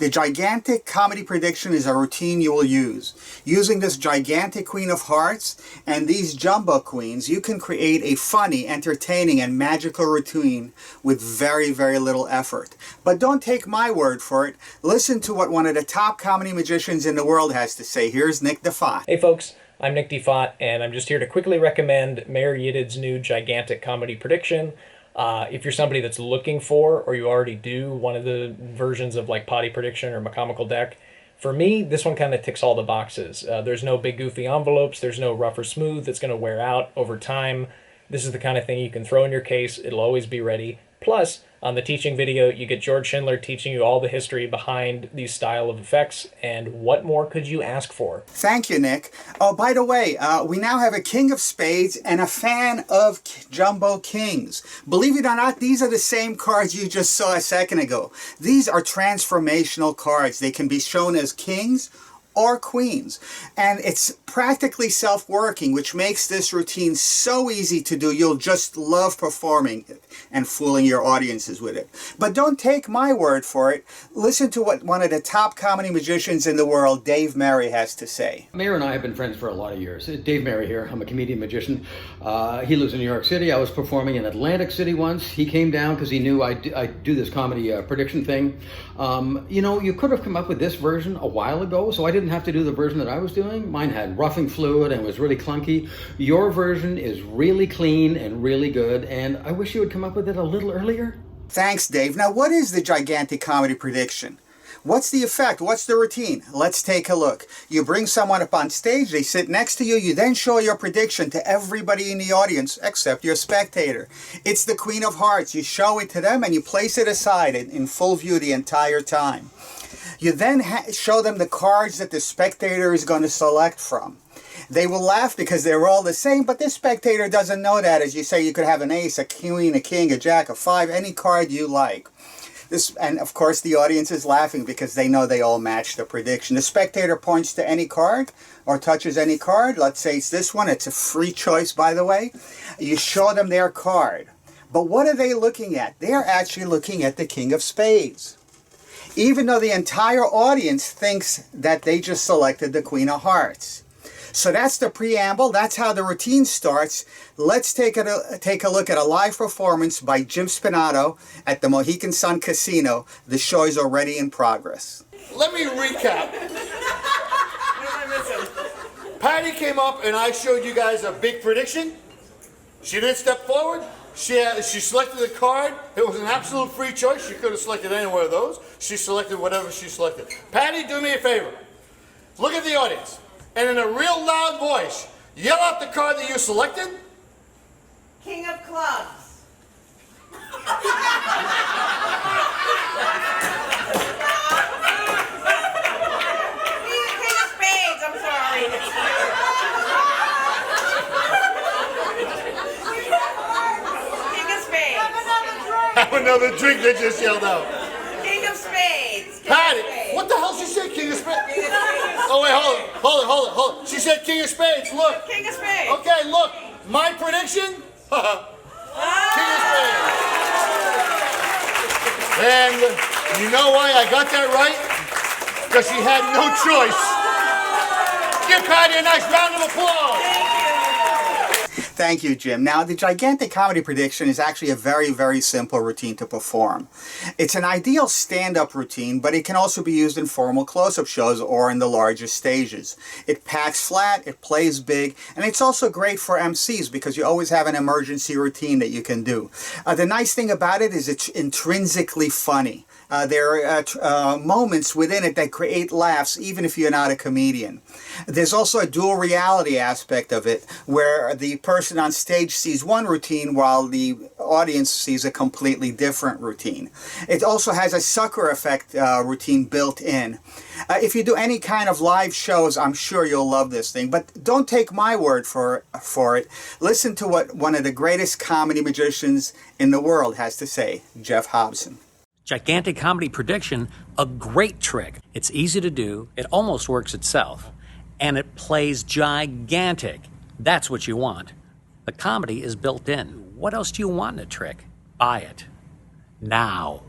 The gigantic comedy prediction is a routine you will use. Using this gigantic Queen of Hearts and these jumbo queens, you can create a funny, entertaining, and magical routine with very, very little effort. But don't take my word for it. Listen to what one of the top comedy magicians in the world has to say. Here's Nick DIFFATTE. Hey folks, I'm Nick DIFFATTE, and I'm just here to quickly recommend Mayor Yidid's new gigantic comedy prediction. If you're somebody that's looking for, or you already do, one of the versions of like potty prediction or McComical deck, for me, this one kind of ticks all the boxes. There's no big goofy envelopes, there's no rough or smooth that's going to wear out over time. This is the kind of thing you can throw in your case, it'll always be ready. Plus, on the teaching video, you get George Schindler teaching you all the history behind these style of effects, and what more could you ask for? Thank you, Nick. Oh, by the way, we now have a King of Spades and a fan of Jumbo Kings. Believe it or not, these are the same cards you just saw a second ago. These are transformational cards. They can be shown as kings or queens, and it's practically self-working, which makes this routine so easy to do. You'll just love performing it and fooling your audiences with it. But don't take my word for it. Listen to what one of the top comedy magicians in the world, Dave Merry, has to say. Mayor and I have been friends for a lot of years. Dave Merry here. I'm a comedian magician. He lives in New York City. I was performing in Atlantic City once. He came down because he knew I do this comedy prediction thing. You know, you could have come up with this version a while ago, so I didn't have to do the version that I was doing. Mine had roughing fluid and was really clunky. Your version is really clean and really good, and I wish you would come up with it a little earlier. Thanks, Dave. Now, what is the gigantic comedy prediction? What's the effect? What's the routine? Let's take a look. You bring someone up on stage, they sit next to you, you then show your prediction to everybody in the audience except your spectator. It's the Queen of Hearts. You show it to them and you place it aside in full view the entire time. You then show them the cards that the spectator is going to select from. They will laugh because they're all the same, but this spectator doesn't know that. As you say, you could have an ace, a queen, a king, a jack, a five, any card you like. And of course the audience is laughing because they know they all match the prediction. The spectator points to any card or touches any card. Let's say it's this one. It's a free choice, by the way. You show them their card. But what are they looking at? They're actually looking at the King of Spades, even though the entire audience thinks that they just selected the Queen of Hearts. So that's the preamble. That's how the routine starts. Let's take a look at a live performance by Jim SPINNATO at the Mohegan Sun Casino. The show is already in progress. Let me recap. What am I missing? Patty came up and I showed you guys a big prediction. She then stepped forward. She selected the card. It was an absolute free choice. She could have selected any one of those. She selected whatever she selected. Patty, do me a favor. Look at the audience. And in a real loud voice, yell out the card that you selected. King of Clubs. King of Spades, I'm sorry. King of Spades. Have another drink that just yelled out. King of Spades. Patty, what the hell she said, King of Spades? Oh wait, hold it. She said King of Spades, look. King of Spades. Okay, look, my prediction, King of Spades. And you know why I got that right? Because she had no choice. Give Patty a nice round of applause. Thank you, Jim. Now, the gigantic comedy prediction is actually a very, very simple routine to perform. It's an ideal stand-up routine, but it can also be used in formal close-up shows or in the larger stages. It packs flat, it plays big, and it's also great for MCs because you always have an emergency routine that you can do. The nice thing about it is it's intrinsically funny. There are moments within it that create laughs, even if you're not a comedian. There's also a dual reality aspect of it, where the person on stage sees one routine while the audience sees a completely different routine. It also has a sucker effect routine built in. If you do any kind of live shows, I'm sure you'll love this thing. But don't take my word for it. Listen to what one of the greatest comedy magicians in the world has to say, Jeff Hobson. Gigantic comedy prediction, a great trick. It's easy to do, it almost works itself, and it plays gigantic. That's what you want. The comedy is built in. What else do you want in a trick? Buy it. Now.